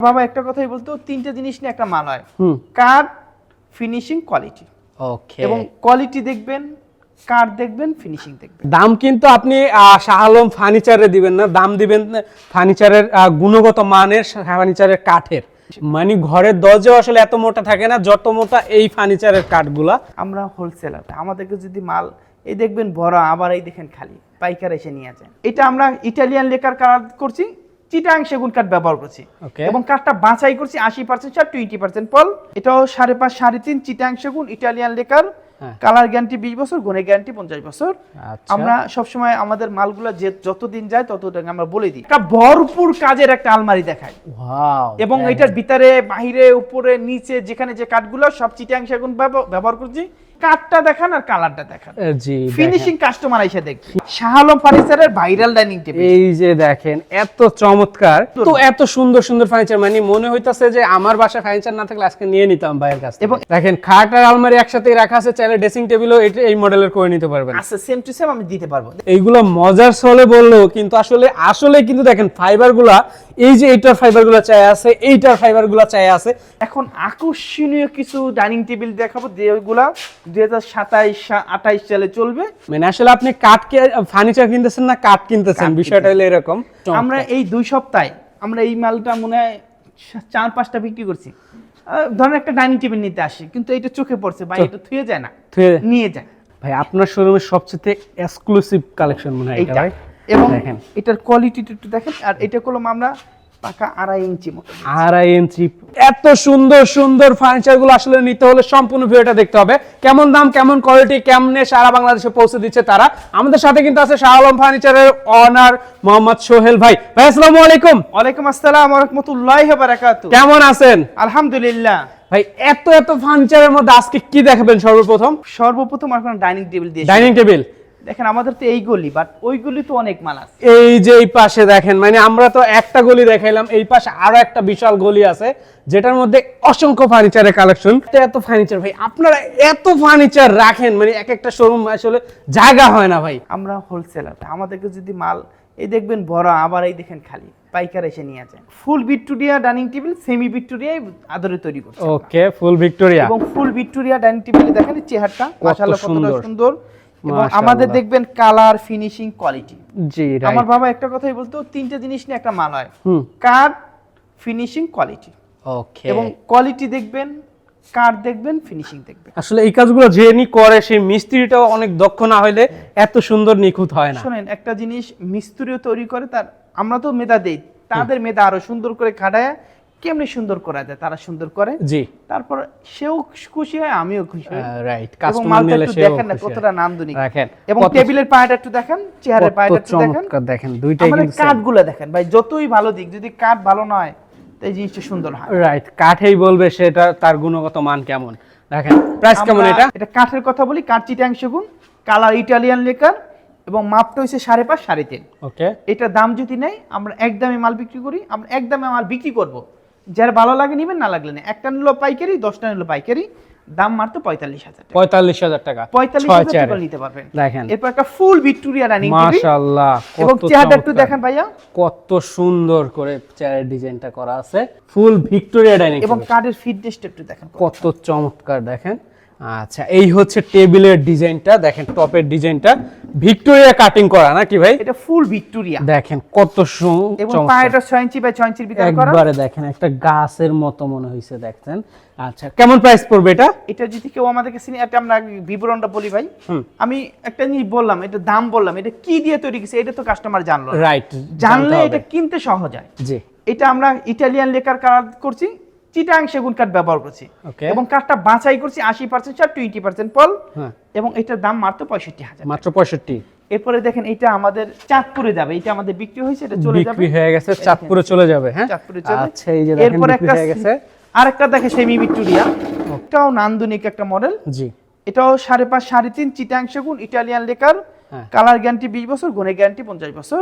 বাবা একটা কথাই বলতো, তিনটা জিনিস নিয়ে একটা মাল হয়, কাঠ, ফিনিশিং, কোয়ালিটি। ওকে, এবং কোয়ালিটি দেখবেন, কাঠ দেখবেন, ফিনিশিং দেখবেন। দাম কিন্তু আপনি শাহ আলম ফার্নিচারে দিবেন না, দাম দিবেন ফার্নিচারের গুণগত মানের, ফার্নিচারের কাঠের। মানে ঘরের দরজা আসলে এত মোটা থাকে না যত মোটা এই ফার্নিচারের কাঠগুলা। আমরা হোলসেলার, আমাদেরকে যদি মাল এই দেখবেন বড়, আবার এই দেখেন খালি, পাইকার এসে নিয়ে যায়। এটা আমরা ইটালিয়ান লেকার কালার করছি, চিটাং সেগুন কাঠ ব্যবহার করছি এবং কাঠটা বাছাই করছি 80% আর 20% পল। এটাও 5.5 3.5 চিটাং সেগুন ইটালিয়ান লেকার, কালার গ্যারান্টি 20 বছর, গুণে গ্যারান্টি 50 বছর। আমরা সবসময় আমাদের মালগুলো যে যতদিন যায় ততদিন আমরা বলে দিই। একটা ভরপুর কাজের একটা আলমারি দেখায়, এবং এটার ভিতরে বাহিরে উপরে নিচে যেখানে যে কাঠগুলো সব চিটাং সেগুন ব্যবহার করছি। কাঠটা দেখান আর কালারটা দেখান, জি ফিনিশিং কাস্টমার এসে দেখি। শাহ আলম ফার্নিচারের ভাইরাল ডাইনিং টেবিল, এই যে দেখেন এত চমৎকার, তো এত সুন্দর সুন্দর ফার্নিচার, মানে মনে হইতাছে যে আমার বাসায় ফার্নিচার না থাকলে আজকে নিয়ে নিতাম ভাইয়ের কাছে। এবং দেখেন খাট আর আলমারি একসাথে রাখা আছে, চাইলে ড্রেসিং টেবিলও এই মডেলের করে নিতে পারবেন। আচ্ছা, সেম টু সেম আমি দিতে পারবো। এইগুলো মজার ছলে বললো, কিন্তু আসলে কিন্তু দেখেন ফাইবারগুলা, এই যে এইটার ফাইবারগুলো চাই আছে, এইটার ফাইবারগুলো চাই আছে। এখন আকর্ষণীয় কিছু ডাইনিং টেবিল দেখাবো যেগুলা 2027-28 সালে চলবে। মানে আসলে আপনি ফার্নিচার কিনতেছেন না কাঠ কিনতেছেন, বিষয়টা হলো এরকম। আমরা এই 2 সপ্তাহে আমরা এই মালটা মনে হয় 4-5টা বিক্রি করছি। ধরেন একটা ডাইনিং টেবিল নিতে আসি, কিন্তু এটা চোখে পড়ছে ভাই, এটা থুয়ে যায় না, নিয়ে যায়। ভাই আপনার শোরুমের সবচেয়ে এক্সক্লুসিভ কালেকশন মনে হয় এটা ভাই। এবং এটার কোয়ালিটিটা একটু দেখেন। আর এটা করলাম আমরা পাকা 2.5 ইঞ্চি মতো, 2.5 ইঞ্চি। এত সুন্দর সুন্দর ফার্নিচার গুলো আসলে নিতে হলে সম্পূর্ণ ভিডিওটা দেখতে হবে। কেমন দাম, কেমন কোয়ালিটি, কেমনে সারা বাংলাদেশে পৌঁছে দিচ্ছে তারা। আমাদের সাথে কিন্তু আছে শাহ আলম ফার্নিচারের অনার মোহাম্মদ সোহেল ভাই। ভাই আসসালামু আলাইকুম। ওয়ালাইকুম আসসালাম ওয়া রাহমাতুল্লাহি ওয়া বারাকাতুহু। কেমন আছেন? আলহামদুলিল্লাহ। ভাই এত ফার্নিচারের মধ্যে আজকে কি দেখাবেন? সর্বপ্রথম আপনার ডাইনিং টেবিল দিয়ে ডাইনিং টেবিল দেখেন। আমাদের তো এই গলি, বাট ওই গলি তো অনেক মাল আছে। এই যে এই পাশে দেখেন, মানে আমরা তো একটা গলি দেখাইলাম, এই পাশে আরো একটা বিশাল গলি আছে যেটার মধ্যে অসংখ্য ফার্নিচারের কালেকশন। এত ফার্নিচার ভাই, আপনারা এত ফার্নিচার রাখেন, মানে এক একটা শোরুম আসলে জায়গা হয় না ভাই। আমরা হোলসেলার, আমাদেরকে যদি মাল এই দেখবেন বড়, আবার এই দেখেন খালি, পাইকার এসে নিয়ে যায়। ফুল Victoria dining table, semi Victoria আদরে তৈরি করছে। ওকে, ফুল ভিক্টোরিয়া। এবং ফুল ভিক্টোরিয়া ডাইনিং টেবিল দেখেন চেহারাটা মাশাআল্লাহ কতটা সুন্দর। এবং আমাদের দেখবেন কালার, ফিনিশিং, কোয়ালিটি। জি রাইট। আমার বাবা একটা কথাই বলতো, তিনটা জিনিস নিয়ে একটা মাল হয়, কাঠ, ফিনিশিং, কোয়ালিটি। ওকে, এবং কোয়ালিটি দেখবেন, কাঠ দেখবেন, ফিনিশিং দেখবেন। আসলে এই কাজগুলো যিনি করে সেই মিস্ত্রিটাও অনেক দক্ষ না হলে এত সুন্দর নিখুঁত হয় না। শুনেন, একটা জিনিস মিস্ত্রিও তৈরি করে, তার আমরা তো মেধা দেই, তাদের মেধা আরো সুন্দর করে খাটায় কেমনে সুন্দর করা যায় তারা সুন্দর করে। জি, তারপর সেও খুশি হয়, আমিও খুশি হই। রাইট, এবং মালটা একটু দেখেন না কতটা নান্দনিক। দেখেন, এবং টেবিলের পায়াটা একটু দেখেন, চেয়ারের পায়াটা একটু দেখেন, দেখেন দুইটাই কিন্তু কাঠগুলো দেখেন ভাই, যতই ভালো দিক, যদি কাঠ ভালো নয় তো এই জিনিসটা সুন্দর হয়। রাইট, কাঠেই বলবে সেটা তার গুণগত মান কেমন। দেখেন প্রাইস কেমন এটা? এটা কাঠের কথা বলি, কাঠ চিটাং সেগুন, কালার ইটালিয়ান লেকার, এবং মাপটা হইছে 5.5 3.5। ওকে, এটা দাম যদি নেই, আমরা একদমে মাল বিক্রি করি, আমরা একদমে মাল বিক্রি করব। যার ভালো লাগে নিবেন, না লাগলে না। একটা নিলো পাইকারি, 10টা নিলো পাইকারি, দাম মাত্র 45,000 টাকা। 45,000 টাকা, 45,000 টাকা নিতে পারবেন। দেখেন এরপর একটা ফুল ভিক্টোরিয়া ডাইনিং টেবিল, মাশাআল্লাহ। এবং চেহারাটা একটু দেখেন ভাইয়া, কত সুন্দর করে চেয়ারের ডিজাইনটা করা আছে, ফুল ভিক্টোরিয়া ডাইনিং। এবং কাঠের ফিটনেসটা একটু দেখেন কত চমৎকার দেখেন। আচ্ছা, এই হচ্ছে টেবিলের ডিজাইনটা, দেখেন টপের ডিজাইনটা ভিক্টোরিয়া কাটিং করা নাকি ভাই? এটা ফুল ভিক্টোরিয়া, দেখেন কত এবং পায়াটা 6 ইঞ্চি বাই 6 ইঞ্চির ভিতরে করা। একবারে দেখেন একটা গাছের মতো মনে হইছে দেখছেন। আচ্ছা, কেমন প্রাইস পড়বে এটা? এটা যদি কেউ আমাদেরকে চিনি, এটা আমরা বিবরণটা বলি ভাই। আমি একটা জিনিস বললাম, এটা দাম বললাম, এটা কি দিয়ে তৈরি করেছে এটা তো কাস্টমার জানলো, রাইট, জানলে এটা কিনতে সহজ হয়। জি, এটা আমরা ইটালিয়ান লেকার কালার করছি, চিটাং সেগুন কাঠ ব্যবহার করছি, এবং কাঠটা বাছাই করছি 80% আর 20% পল। এবং এটার দাম মাত্র 65,000, মাত্র 65। এরপরে দেখেন এটা আমাদের চাঁদপুরে যাবে, এটা আমাদের বিক্রি হয়েছে, এটা চলে যাবে, বিক্রি হয়ে গেছে, চাঁদপুরে চলে যাবে। হ্যাঁ, চাঁদপুরে চলে। আচ্ছা, এই যে দেখেন এরপর বিক্রি হয়ে গেছে। আরেকটা দেখে সেমি ভিক্টোরিয়া, এটাও নান্দনিক একটা মডেল। জি, এটাও 5.5 3.5 চিটাং সেগুন ইটালিয়ান লেকার, কালার গ্যারান্টি 20 বছর, গুণে গ্যারান্টি 50 বছর।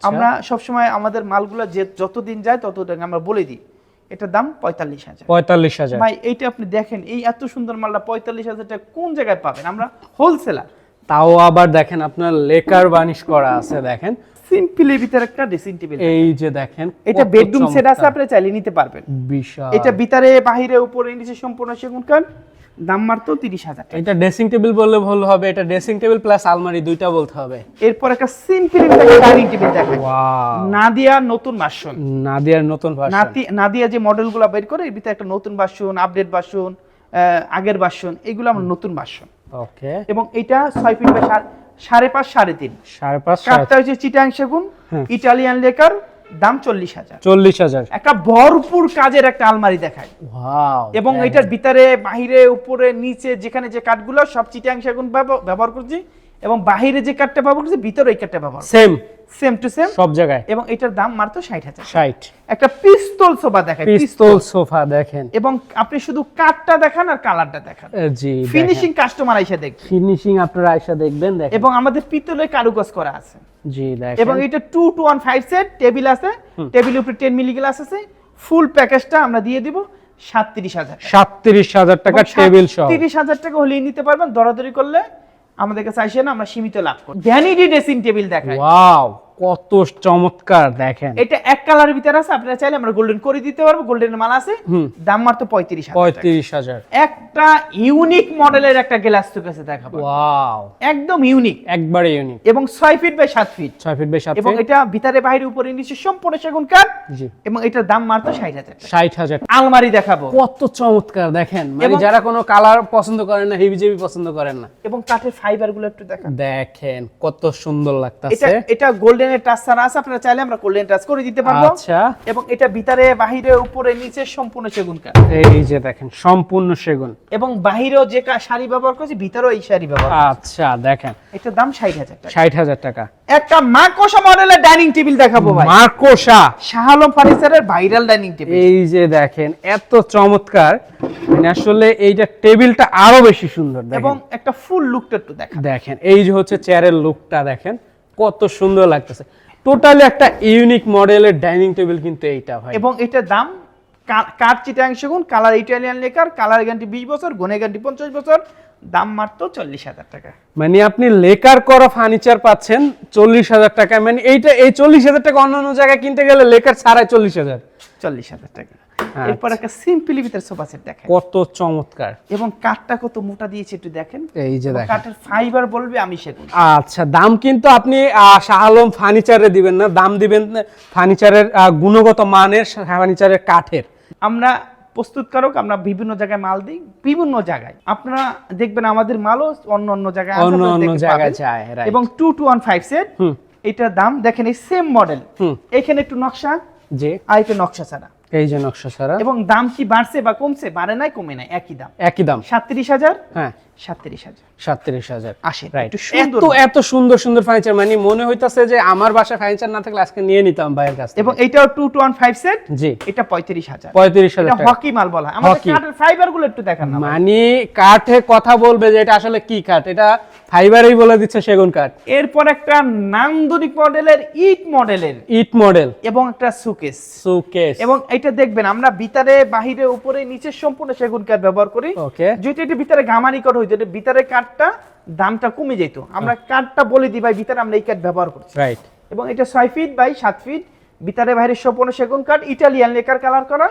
আমরা সবসময় আমাদের মালগুলো যে যতদিন যায় ততদিন আমরা বলে দিই। এটার দাম 45,000। 45,000 ভাই এইটা আপনি দেখেন, এই এত সুন্দর মালটা 45,000 টাকা কোন জায়গায় পাবেন? আমরা হোলসেলার। তাও আবার দেখেন আপনার লেকার বানিশ করা আছে, দেখেন সিম্পলি ভিতরে একটা ড্রেসিং টেবিল, এই যে দেখেন এটা বেডরুম সেট আছে, আপনি চাইলে নিতে পারবেন। বিশাল। এটা ভিতরে বাহিরে উপরে নিচে সম্পূর্ণ সেগুন কাঠ, দাম মাত্র 30,000 টাকা। এটা ড্রেসিং টেবিল বললে ভুল হবে, এটা ড্রেসিং টেবিল প্লাস আলমারি দুইটা বলতে হবে। এরপর একটা সিম্পলি ভিতরে ডাইনিং টেবিল দেখেন, ওয়াও, নাদিয়া নতুন ভার্সন। নাদিয়ার নতুন ভার্সন। নাদিয়া যে মডেলগুলো বের করে এর ভিতরে একটা নতুন ভার্সন, আপডেট ভার্সন, আগের ভার্সন, এগুলো আমার নতুন ভার্সন। ওকে, এবং এটা 6 ফিট বাই 5.5 3.5। 5.5 কাঠটা হচ্ছে চিটাং সেগুন, ইটালিয়ান লেকার, দাম 40,000। 40,000। একটা ভরপুর কাজের একটা আলমারি দেখায়। ওয়াও। এবং এটার ভিতরে বাহিরে উপরে নিচে যেখানে যে কাঠগুলো সব চিটাং সেগুন ব্যবহার করছি, এবং বাহিরে যে কাঠটা ব্যবহার করছি ভিতরে এই কাঠটা ব্যবহার সেম টু সেম সব জায়গায়। এবং এটার দাম মাত্র 60,000। 60। একটা পিস্তল সোফা দেখায়, পিস্তল সোফা দেখেন, এবং আপনি শুধু কাঠটা দেখান আর কালারটা দেখান, জি ফিনিশিং কাস্টমার আইসা দেখবে, ফিনিশিং আপনারা আয়সা দেখবেন। দেখেন, এবং আমাদের পিতলের কারুকাজ করা আছে। জি দেখেন, এবং এটা 2-1-5 সেট টেবিল আছে, টেবিলের উপরে 10 মিলি গ্লাস আছে। ফুল প্যাকেজটা আমরা দিয়ে দিব 37,000 টাকা। 37,000 টাকা টেবিল সহ। 30,000 টাকা হলেই নিতে পারবেন, দরাদরি করলে আমাদের কাছে আসেন, আমরা সীমিত লাভ করি। ভ্যানিটি ড্রেসিং টেবিল দেখায়, ওয়াও, কত চমৎকার দেখেন। এটা এক কালারের ভিতরে আছে, আপনারা চাইলে আমরা গোল্ডেন করে দিতে পারবো, গোল্ডেনের মাল আছে, দাম মাত্র 35,000 টাকা। 35,000। একটা ইউনিক মডেলের একটা গ্লাস শোকেসে দেখাবো, ওয়াও, একদম ইউনিক, একবারে ইউনিক। এবং 6 feet by 7 feet, 6 feet by 7 এবং ফিট। এটা ভিতরে বাইরে উপরে নিচে সম্পূর্ণ সেগুন কাঠ, জি, এবং এটার দাম মাত্র 60,000 টাকা। 60,000। আলমারি দেখাবো, কত চমৎকার দেখেন, মানে এবং- যারা কোনো কালার পছন্দ করেন না, হেভি পছন্দ করেন না, এবং কাঠের ফাইবার গুলো একটু দেখান। দেখেন কত সুন্দর এটা লাগতাছে। এটা গোল্ডেনের টাচ ছাড়া আছে, আপনারা চাইলে আমরা গোল্ডেন টাচ করে দিতে পারবো। আচ্ছা, এবং এটা ভিতরে বাহিরে উপরে নিচে সম্পূর্ণ সেগুন কাঠ, এই যে দেখেন সম্পূর্ণ সেগুন। এবং বাহিরেও যে শাড়ি ব্যবহার করছি ভিতরেও এই শাড়ি ব্যবহার করছি। আচ্ছা দেখেন, এটার দাম 60,000 টাকা। 60,000 টাকা। একটা মাকোসা মডেলের ডাইনিং টেবিল দেখাবো ভাই, মার্কোসা। শাহ আলম ফার্নিচারের ভাইরাল ডাইনিং টেবিল। এই যে দেখেন এত চমৎকার, মানে আসলে এইটা টেবিলটা আরো বেশি সুন্দর এবং দেখেন। একটা ফুল লুকটা একটু দেখা, দেখেন এই যে হচ্ছে চেয়ারের লুকটা দেখেন কত সুন্দর লাগতেছে। টোটালি একটা ইউনিক মডেলের ডাইনিং টেবিল কিন্তু এইটা ভাই। এবং এটার দাম কাঠ চিটাং সেগুন, colour Italian lacquer, colour guarantee 20 বছর, গুণে গ্যারান্টি 50 বছর, দাম মাত্র 40,000 টাকা। মানে আপনি লেকার করা ফার্নিচার পাচ্ছেন 40,000 টাকা। মানে এইটা এই 40,000 টাকা অন্যান্য জায়গায় কিনতে গেলে লেকার ছাড়াই 40,000। 40,000 টাকা। এরপর একটা সিম্পলি ভিতরে সোফা সেট দেখেন, কত চমৎকার। এবং কাঠটা কত মোটা দিয়েছে একটু দেখেন, এই যে এবং দেখেন, কাঠের ফাইবার বলবে আমি সেগুন। আচ্ছা দাম কিন্তু আপনি শাহ আলম ফার্নিচারে দিবেন না, দাম দিবেন ফার্নিচারের গুণগত মানের, ফার্নিচারের কাঠের। আমরা প্রস্তুতকারক, আমরা বিভিন্ন জায়গায় মাল দিই, বিভিন্ন জায়গায় আপনারা দেখবেন আমাদের মালও অন্য অন্য জায়গায় আছে, অন্য আপনারা অন্য দেখতে জায়গায় পাবেন। যায়, right. এবং 2-1-5 সেট, এটার দাম দেখেন এই সেম মডেল, হুম। এখানে একটু নকশা জি, আর এটা নকশা ছাড়া, এই যে নকশা ছাড়া। এবং দাম কি বাড়ছে বা কমছে? বাড়ে নাই, কমে নাই, একই দাম। একই দাম। 37,000, হ্যাঁ, 37,000। 37,000। আসে রাইট। একটু সুন্দর, এত সুন্দর সুন্দর ফার্নিচার, মানে মনে হইতাছে যে আমার বাসায় ফার্নিচার না থাকলে আজকে নিয়ে নিতাম ভাইয়ের কাছ থেকে। এবং এটাও 2-1-5 সেট, জি, এটা 35,000। 35,000 এটা টাকা। হকি মাল বলা হয়। আমাদের হকি। কাঠের ফাইবার গুলো একটু দেখান না ভাই। মানে কাঠে কথা বলবে যে এটা আসলে কি কাঠ, এটা ফাইবারই বলে দিচ্ছে সেগুন কাঠ। এরপর একটা নান্দনিক মডেলের ইট মডেল এবং একটা সুকেস, সুকেস। এবং এটা দেখবেন আমরা ভিতরে বাহিরে উপরে নিচে সম্পূর্ণ সেগুন কাঠ ব্যবহার করি। ওকে, যদি এটা ভিতরে গামারি কাঠ হইতো, এটা ভিতরে কাঠটা দামটা কমে যেত, আমরা কাঠটা বলে দিই ভাই ভিতরে আমরা এই কাঠ ব্যবহার করছি। রাইট। এবং এটা 6 ফিট বাই 7 ফিট, ভিতরে বাইরে সম্পূর্ণ সেগুন কাঠ, ইটালিয়ান লেকার কালার করা,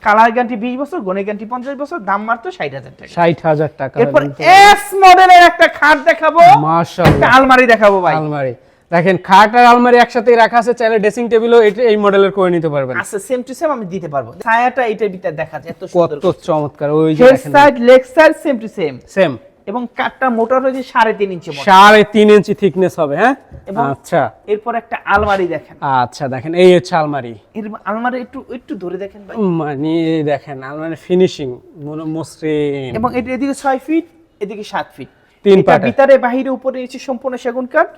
কালার গ্যারান্টি 20 বছর, গুণে গ্যারান্টি 50 বছর, দাম মাত্র 60,000 টাকা। 60,000 টাকা। এরপর এস মডেলের একটা খাট দেখাবো, একটা মাশাআল্লাহ, আলমারি দেখাবো ভাই। আলমারি দেখেন, খাট আর আলমারি একসাথে রাখা আছে, চাইলে ড্রেসিং টেবিলও এই মডেলের করে নিতে পারবেন। আচ্ছা, সেম টু সেম আমি দিতে পারবো। ছায়াটা এটার ভিতরে দেখা যায় এত সুন্দর, কত চমৎকার। ওই যে হেড দেখেন, side leg side same to same, same. এবং কাঠটা মোটা হয়েছে 3.5 ইঞ্চি মোটা। 3.5 ইঞ্চি থিকনেস হবে। হ্যাঁ, এবং আচ্ছা এরপর একটা আলমারি দেখেন, আচ্ছা দেখেন এই হচ্ছে আলমারি। এর আলমারি একটু একটু ধরে দেখেন ভাই, মানে দেখেন আলমারি ফিনিশিং মসৃণ। এবং এটা এদিকে 6 ফিট, এদিকে 7 ফিট, 3 এটা পার্টের। ভিতরে বাহিরে উপরে নিচে সম্পূর্ণ সেগুন কাঠ,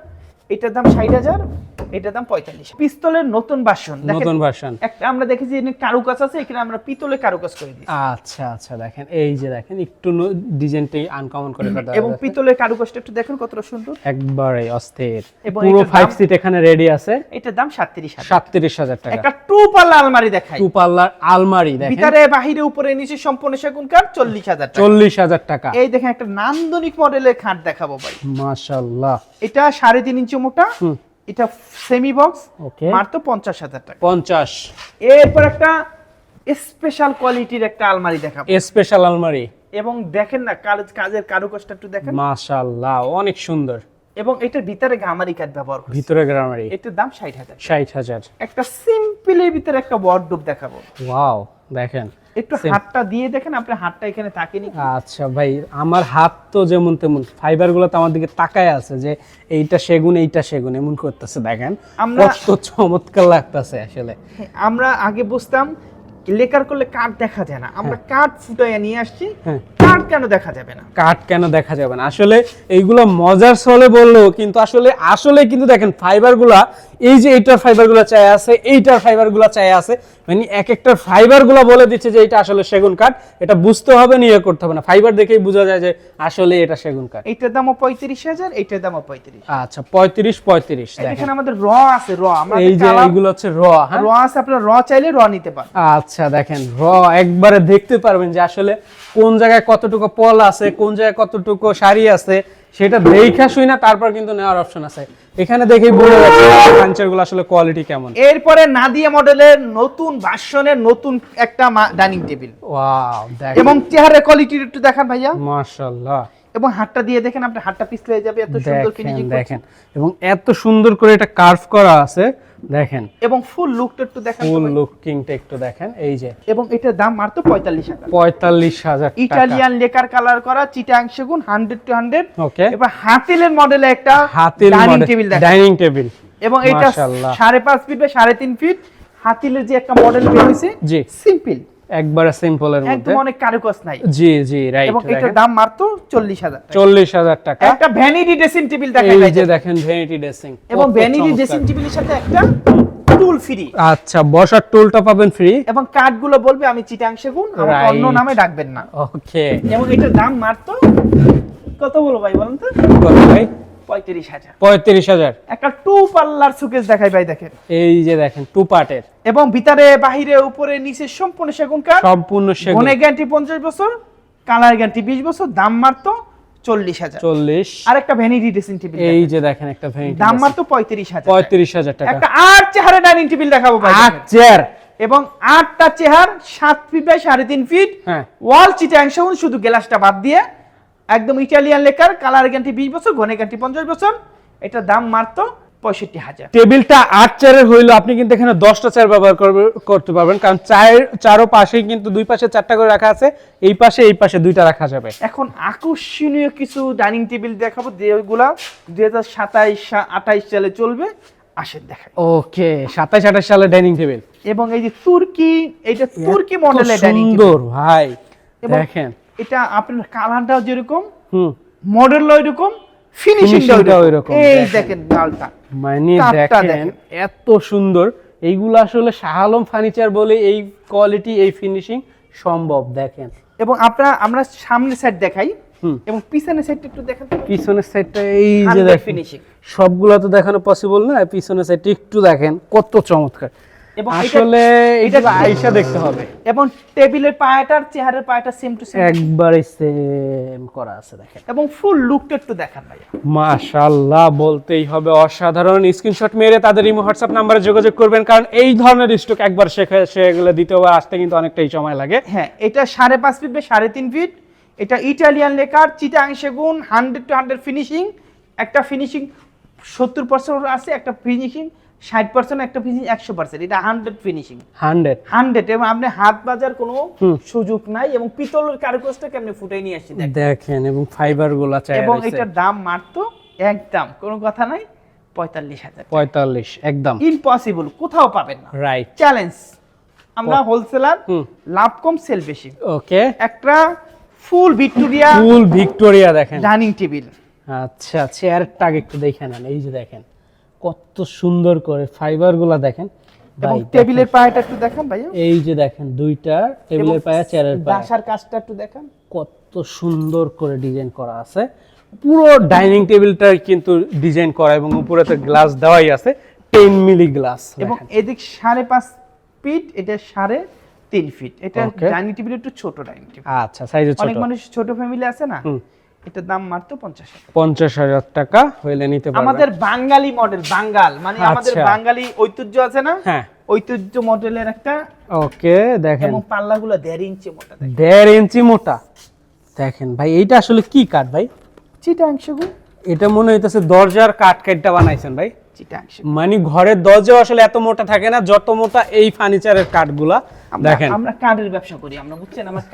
এটার দাম 60,000, এটার দাম 45,000। পিস্তলের নতুন ভার্সন নতুন ভার্সন। একটা আমরা দেখেছি এখানে কারুকাজ আছে, এখানে আমরা পিতলে কারুকাজ করে দিই, আচ্ছা আচ্ছা দেখেন এই যে দেখেন একটু ডিজাইনটাই আনকমন করে দেওয়া এবং আছে। পিতলের কারুকাজটা একটু দেখেন কতটা সুন্দর। একবারে অস্থির। এবং পুরো এটার 5 দাম- সিট এখানে রেডি আছে, এটার দাম 37,000। 37,000 টাকা। একটা টু পাল্লা আলমারি দেখাই, টু পাল্লার আলমারি দেখেন, ভিতরে বাহিরে উপরে নিচে সম্পূর্ণ সেগুন কাঠ, 40,000 টাকা। 40,000 টাকা। এই দেখেন একটা নান্দনিক মডেলের খাট দেখাবো ভাই, মাশাআল্লাহ। এটা 3.5 ইঞ্চি মোটা, এটা সেমি বক্স, ওকে মাত্র 50,000 টাকা। 50। এরপর একটা স্পেশাল কোয়ালিটির একটা আলমারি দেখাবো, স্পেশাল আলমারি। এবং দেখেন না কাজের কারুকাজটা একটু দেখেন, মাশাআল্লাহ অনেক সুন্দর। এবং এটার ভিতরে গামারি কাঠ ব্যবহার করছে। ভিতরে গ্রামারি। এটার দাম 60,000। 60,000। একটা সিম্পলের ভিতরে একটা ওয়ার্ডরোব দেখাবো। ওয়াও দেখেন, একটু হাতটা দিয়ে দেখেন, আপনার হাতটা এখানে থাকেনি। আচ্ছা ভাই, আমার হাত তো যেমন তেমন, ফাইবারগুলো তো আমার দিকে তাকায় আছে যে এইটা সেগুন এইটা সেগুন এমন করতেছে, দেখেন কত চমৎকার লাগতেছে আসলে। আমরা আগে বুঝতাম লেকার করলে কাঠ দেখা যায় না, আমরা কাঠ ফুটাইয়া নিয়ে আসছি। হ্যাঁ। কাঠ কেন দেখা যাবে না? কাঠ কেন দেখা যাবে না? আসলে এইগুলো মজার ছলে বললো, কিন্তু আসলে কিন্তু দেখেন ফাইবারগুলা, এই যে এইটার ফাইবারগুলো চাই আছে, এইটার ফাইবারগুলো চাই আছে, মানে এক একটা ফাইবারগুলো বলে দিচ্ছে যে এটা আসলে সেগুন কাঠ। এটা বুঝতে হবে, নিয়ে করতে হবে না, ফাইবার দেখেই বোঝা যায় যে আসলে এটা সেগুন কাঠ। এইটার দামও 35,000, এইটার দামও 35। আচ্ছা 35 দেখেন। এখানে আমাদের র আছে, র আমরা এই যে এইগুলো হচ্ছে র। হ্যাঁ র আছে, আপনারা র চাইলে র নিতে পারেন। আচ্ছা দেখেন, র একবারে দেখতে পারবেন যে আসলে কোন জায়গায় কতটুকু পল আছে, কোন জায়গায় কতটুকু সারি আছে, সেটা দেখা শুই না তারপর কিন্তু নেওয়ার অপশন আছে। এখানে দেখেই বোঝা যাচ্ছে ফার্নিচারগুলো আসলে কোয়ালিটি কেমন। এরপরে নাদিয়া মডেলের নতুন ভার্সনের নতুন একটা ডাইনিং টেবিল, ওয়াও দেখেন, এবং চেহারার কোয়ালিটি একটু দেখান ভাইয়া, মাশাআল্লাহ। এবং হাতটা দিয়ে দেখেন, আপনার হাতটা পিছলে যাবে, এত সুন্দর ফিনিশিং দেখেন, এবং এত সুন্দর করে এটা কার্ভ করা আছে দেখেন, এবং ফুল লুকটা একটু দেখেন, ফুল লুকিংটা একটু দেখেন। এই যে, এবং এটার দাম মাত্র 45,000। 45,000 টাকা। ইটালিয়ান লেকার কালার করা চিটাং সেগুন 100 to 100। ওকে, এবার হাতিলের মডেলে একটা হাতিল ডাইনিং টেবিল দেখেন, ডাইনিং টেবিল, এবং এটা মাশাআল্লাহ। 5.5 ফিট বাই 3.5 ফিট হাতিলের যে একটা মডেল বের হইছে, জি সিম্পল, একবারে সিম্পলের মধ্যে, একদম অনেক কারুকাজ নাই। জি জি রাইট। এবং এটার দাম মাত্র 40,000 টাকা। 40,000 টাকা। একটা ভ্যানিটি ড্রেসিং টেবিল দেখাই এই ভাই, যে দেখেন ভ্যানিটি ড্রেসিং, এবং ভ্যানিটি ড্রেসিং টেবিলের সাথে একটা টুল ফ্রি। আচ্ছা, বসার টুলটা পাবেন ফ্রি, এবং কাঠগুলো বলবে আমি চিটাং সেগুন, আমাকে Right. অন্য নামে ডাকবেন না। ওকে। এবং এটার দাম মাত্র কত বলো ভাই বলেন তো? কত ভাই? 35,000। 35,000। একটা টু পাল্লার সুকেস দেখাই ভাই, দেখেন, এই যে দেখেন টু পার্টের, এবং ভিতরে বাহিরে উপরে নিচে সম্পূর্ণ সেগুন কাঠ, সম্পূর্ণ সেগুন, বনে গ্যারান্টি 50 বছর, কালার গ্যারান্টি 20 বছর, দাম মাত্র 40,000। 40। আর একটা ভ্যানিটি ড্রেসিং টেবিল, এই যে দেখেন একটা ভ্যানিটি, দাম মাত্র 35,000। 35,000 টাকা। একটা 8 চেহারা ডাইনিং টেবিল দেখাবো ভাই, 8 চেয়ার, এবং 8টা চেহার 7 ফিট বাই 3.5 ফিট, হ্যাঁ ওয়াল চিটাং সেগুন, শুধু গ্লাসটা বাদ দিয়ে, একদম ইটালিয়ান লেকার, কালার গ্যারান্টি 20 বছর, ঘনে গ্যারান্টি 50 বছর। এটা দাম মাত্র 65,000। টেবিলটা 8 চেয়ারের হইলো, আপনি কিন্তু এখানে 10টা চেয়ার ব্যবহার করতে পারবেন, কারণ চারো পাশেই কিন্তু দুই পাশে 4টা করে রাখা আছে, এই পাশে 2টা রাখা যাবে। এখন আকর্ষণীয় কিছু ডাইনিং টেবিল দেখাবো, যেগুলা 2027-28 সালে চলবে, আসেন দেখাই। ওকে, 27-28 সালে ডাইনিং টেবিল, এবং এই যে এটা তুর্কি মডেলের ডাইনিং টেবিল সুন্দর ভাই, এবং দেখেন। এটা আপনার কালারটাও যেরকম, হুম, মডেলও এরকম, ফিনিশিংটাও ফিনিশিংটাও এরকম। এরকম, এই দেখেন। দেখেন ডালটা, মানে কাঠটা দেখেন দেখেন। এত সুন্দর। এইগুলো আসলে শাহ আলম ফার্নিচার বলে এই কোয়ালিটি, এই ফিনিশিং সম্ভব। দেখেন, এবং আমরা সামনের সাইড দেখাই, হুম, এবং পিছনের সাইডটা একটু দেখেন, পিছনের সাইডটা এই যে দেখেন, ফিনিশিং। সবগুলা তো দেখানো পসিবল না, পিছনের সাইডটা একটু দেখেন কত চমৎকার। এবং আসলে এটা আয়শা দেখতে হবে। এবং টেবিলের পায়াটার চেহারার পায়াটা সেম টু সেম, একবারে সেম করা আছে দেখেন। এবং ফুল লুকটা একটু দেখান ভাইয়া। মাশাআল্লাহ বলতেই হবে, অসাধারণ। স্ক্রিনশট মেরে তাদের ইমো হোয়াটসঅ্যাপ নম্বরে যোগাযোগ করবেন, কারণ এই ধরনের স্টক একবার সেগুলো দ্বিতীয়বার আসতে কিন্তু অনেকটাই সময় লাগে। হ্যাঁ, এটা 5.5 ফিট বাই 3.5 ফিট, এটা ইটালিয়ান লেকার চিটাং সেগুন 100 to 100 ফিনিশিং। একটা ফিনিশিং 70% আছে, একটা ফিনিশিং 60%, একটা ফিনিশিং 100%। এটা 100 ফিনিশিং, 100, এবং আপনি হাত বাজার কোনো সুযোগ নাই। এবং পিতলের কারুকাজটা কেমনে ফুটাই নিয়ে আসছে দেখেন, এবং ফাইবার গুলা চাই। এবং এটার দাম মাত্র একদম কোনো কথা নাই 45,000। 45 একদম ইম্পসিবল, কোথাও পাবেন না। রাইট, চ্যালেঞ্জ, আমরা হোলসেলার, লাভ কম সেল বেশি। ওকে, একটা ফুল ভিক্টোরিয়া দেখেন ডাইনিং টেবিল। আচ্ছা, চেয়ারটা একটু দেখে নেন। এই যে দেখেন কত সুন্দর করে ফাইবার গুলা দেখেন এবং ভাই। টেবিলের পায়াটা একটু দেখেন ভাইয়া, এই যে দেখেন দুইটা টেবিলের পায়া, চেয়ারের পায়া, দাসার কাজটা একটু দেখেন, কত সুন্দর করে ডিজাইন করা আছে। পুরো ডাইনিং টেবিলটা কিন্তু ডিজাইন করা, এবং উপরে তো গ্লাস দেওয়াই আছে, 10 মিলি গ্লাস। এবং এদিক 5.5 ফিট, এটা 3.5 ফিট। এটা Okay. ডাইনিং টেবিল একটু ছোট ডাইনিং টেবিল। আচ্ছা, সাইজে ছোট। অনেক মানুষ ছোট ফ্যামিলি আছে না, এটার দাম মাত্র 50,000 টাকা। 50,000 টাকা হইলে নিতে পারবেন। আমাদের বাঙালি মডেল, বাঙ্গাল মানে আমাদের আচ্ছা। বাঙালি ঐতিহ্য আছে না, হ্যাঁ ঐতিহ্য মডেলের একটা, ওকে দেখেন এবং পাল্লাগুলো 1.5 ইঞ্চি মোটা দেখেন। 1.5 ইঞ্চি মোটা দেখেন ভাই, এইটা আসলে কি কাঠ ভাই? চিটাং সেগুন। এটা মনে হইতেছে দরজার কাঠ কাটটা বানাইছেন ভাই। চিটাং সেগুন। মানে ঘরের দরজাও আসলে এত মোটা থাকে না যত মোটা এই ফার্নিচারের কাঠগুলা। দেখেন আমরা কাঠের ব্যবসা করি, আমরা বুঝছেন, আমরা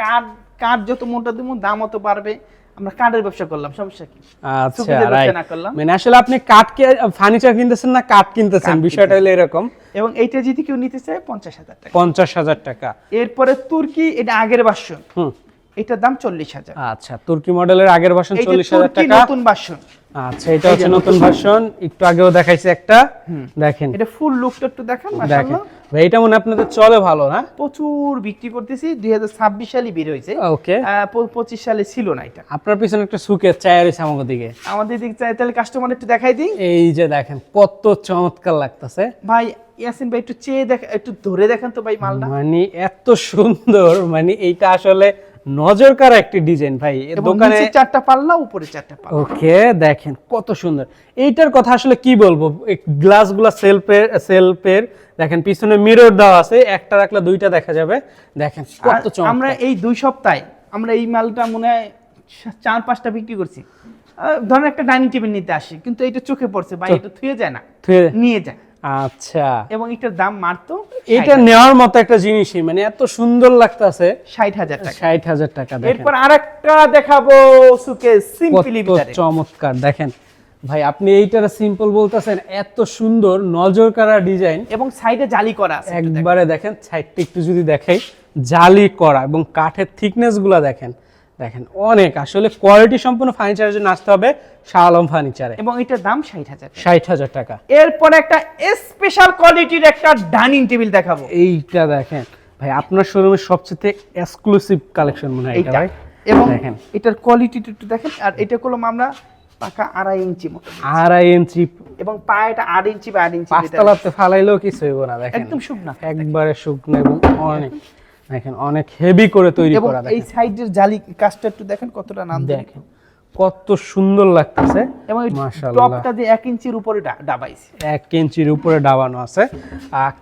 কাঠ যত মোটা দিব দাম অত বাড়বে। আমরা কাঠের ব্যবসা করলাম, সমস্যা কি? আচ্ছা সুবিধার ব্যবসা না করলাম। মানে আসলে আপনি ফার্নিচার কিনতেছেন না কাঠ কিনতেছেন, বিষয়টা হলো এরকম। এবং এইটা যদি কেউ নিতে চায় 50,000 টাকা। 50,000 টাকা। এরপরে তুর্কি, এটা আগের ভার্সন, এটার দাম 40,000। আচ্ছা তুর্কি মডেলের আগের ভার্সন এই যে 40,000 তুর্কি টাকা। নতুন ভার্সন। আচ্ছা এটা হচ্ছে নতুন ভার্সন, একটু আগেও দেখাইছে একটা। দেখেন এটা ফুল লুকটা একটু দেখেন, দেখেন মাশাআল্লাহ। ভাই এটা মনে আপনাদের চলে ভালো না? প্রচুর বিক্রি করতেছি, 2026 সালে বের হয়েছে, ওকে 25 সালে ছিল না এটা। আপনার পিছনে একটা সুকেস চায়ের রয়েছে আমাদের দিকে, আমাদের দিকে চাই তাহলে কাস্টমার একটু দেখাই দিই। এই যে দেখেন কত চমৎকার লাগতেছে ভাই ইয়াসিন ভাই একটু চেয়ে দেখ, একটু ধরে দেখেন তো ভাই মালটা। মানে এত সুন্দর, মানে এইটা আসলে নজর কাড়া একটি ডিজাইন ভাই। এর এবং দোকানে নিচে 4টা পাল্লা, উপরে 4টা পাল্লা। ওকে দেখেন কত সুন্দর। এইটার কথা আসলে কি বলবো, গ্লাসগুলো সেলফের দেখেন, পিছনে মিরর দেওয়া আছে, একটা রাখলে দুইটা দেখা যাবে। দেখেন কত আর চমৎকার। আমরা এই 2 সপ্তাহে আমরা এই মালটা মনে হয় 4-5টা বিক্রি করছি। ধরেন একটা ডাইনিং টেবিল নিতে আসি, কিন্তু এটা চোখে পড়ছে ভাই, এটা থুয়ে যায় না, নিয়ে যায়। আচ্ছা এবং এটার দাম মাত্র এটা নেওয়ার মতো একটা জিনিসই, মানে এত সুন্দর লাগতাছে। 60,000 টাকা। 60,000 টাকা। দেখেন এরপর আরেকটা দেখাবো, সুকেস সিম্পলি কত চমৎকার। দেখেন ভাই আপনি এইটার সিম্পল বলতেছেন, এত সুন্দর নজর কাড়া ডিজাইন, এবং সাইডে জালি করা আছে একবারে দেখেন সাইডটা একটু যদি দেখাই, জালি করা এবং কাঠের থিকনেস গুলা দেখেন। দেখেন অনেক আসলে কোয়ালিটি সম্পূর্ণ ফার্নিচারের জন্য আসতে হবে শাহ আলম ফার্নিচারে। এবং এটার দাম 60,000 টাকা। 60,000 টাকা। এরপর একটা স্পেশাল কোয়ালিটির একটা ডাইনিং টেবিল দেখাবো। এইটা দেখেন ভাই, আপনার শোরুমের সবচেয়ে এক্সক্লুসিভ কালেকশন মনে হয় এটা এইটা। ভাই। এবং দেখেন এটার কোয়ালিটিটা একটু দেখেন। আর এটা করলাম আমরা পাকা 2.5 ইঞ্চি মতো, 2.5 ইঞ্চি, এবং পায়েটা 8 ইঞ্চি বা 8 ইঞ্চি। পাঁচতলাতে ফালাইলেও কিছু হইব না। দেখেন একদম শুকনা, একবারে শুকনো এবং অনেক দেখেন অনেক হেভি করে তৈরি এবং করা। এই দেখেন সাইডের জালি কাজটা একটু দেখেন কতটা নাম। দেখেন কত সুন্দর লাগতেছে। এবং এই মাশাআল্লাহ টপটা দিয়ে 1 ইঞ্চির উপরে ডাবাইছে। 1 ইঞ্চির উপরে ডাবানো আছে।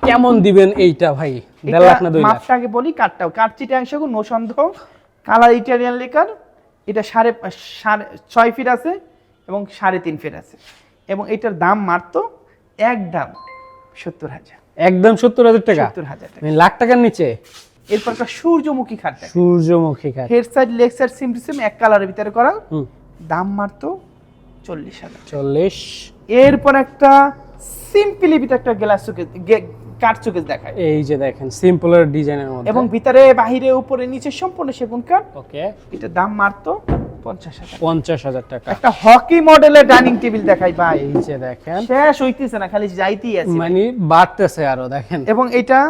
কেমন দিবেন এইটা ভাই? 1.5 লাখ না 2 লাখ? মাপটাকে বলি, কাটটাও কাট চিটাংশ, নো সন্দেহ, কালার ইটালিয়ান লেকার। এটা 6.5 ফিট আছে এবং 3.5 ফিট আছে। এবং এটার দাম মাত্র একদম 70,000। একদম 70,000 টাকা? 70,000 টাকা। মানে লাখ টাকার নিচে? এরপর একটা সূর্যমুখী খাট, সূর্যমুখী খাট, হেড সাইড লেগ সাইড সিম এক কালারের ভিতরে করা, হুম দাম মাত্র 40,000। 40। এরপর একটা সিম্পলি ভিতরে একটা গ্লাস শোকেস, কাঠ শোকেস দেখায়। এই যে দেখেন সিম্পলের ডিজাইনের মধ্যে, এবং ভিতরে বাহিরে উপরে নিচে সম্পূর্ণ সেগুন কাঠ। ওকে এটা দাম মাত্র 50,000। 50,000 টাকা। একটা হকি মডেলের ডাইনিং টেবিল দেখাই ভাই, এই যে দেখেন শেষ হইতেছে না, খালি যাইতেই আছে। মানে বাড়তেছে আরো। দেখেন এবং এটা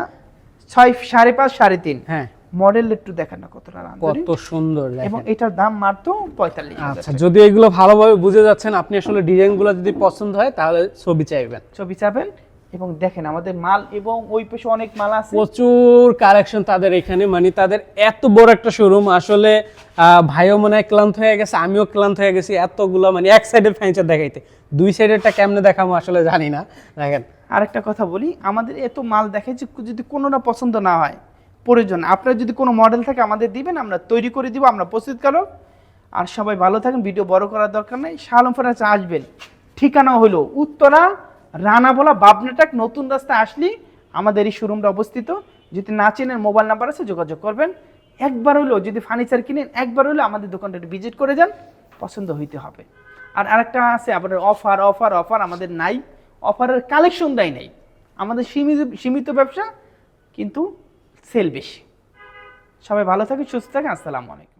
6.5 3.5 হ্যাঁ মডেল, একটু দেখেন না কতটা রান্দরি। কত সুন্দর। এবং দেখেন এটার দাম মাত্র 45,000 আচ্ছা, যদি এগুলো ভালোভাবে বুঝে যাচ্ছেন, আপনি আসলে ডিজাইনগুলো যদি পছন্দ হয় তাহলে ছবি চাইবেন, ছবি চাবেন। এবং দেখেন আমাদের মাল, এবং ওই পাশে অনেক মাল আছে, প্রচুর কালেকশন তাদের এখানে। মানে তাদের এত বড় একটা শোরুম, আসলে ভাইও মনে হয় ক্লান্ত হয়ে গেছে, আমিও ক্লান্ত হয়ে গেছি এতগুলো, মানে এক সাইডের ফার্নিচার দেখাইতে, 2 সাইডেরটা কেমনে দেখাবো আসলে জানি না। দেখেন আরেকটা কথা বলি, আমাদের এত মাল দেখাইছি, যদি কোনোটা পছন্দ না হয়, প্রয়োজন আপনার যদি কোনো মডেল থাকে আমাদের দিবেন, আমরা তৈরি করে দিব, আমরা প্রস্তুতকারক। আর সবাই ভালো থাকেন, ভিডিও বড় করার দরকার নেই। শাহ আলম ফার্নিচার আসবেন, ঠিকানা হলো উত্তরা রানাবোলা বাবনাটাক নতুন রাস্তায় আসলি আমাদের এই শোরুমটা অবস্থিত। যদি না চেনেন, মোবাইল নাম্বার আছে, যোগাযোগ করবেন। একবার হলো যদি ফার্নিচার কিনেন, একবার হলো আমাদের দোকানটা একটু ভিজিট করে যান, পছন্দ হইতে হবে। আর আরেকটা আছে আপনার অফার, অফার অফার আমাদের নাই, অফারের কালেকশন দেয় নাই। আমাদের সীমিত ব্যবসা, কিন্তু সেল বেশি। সবাই ভালো থাকেন, সুস্থ থাকেন। আসসালামু আলাইকুম।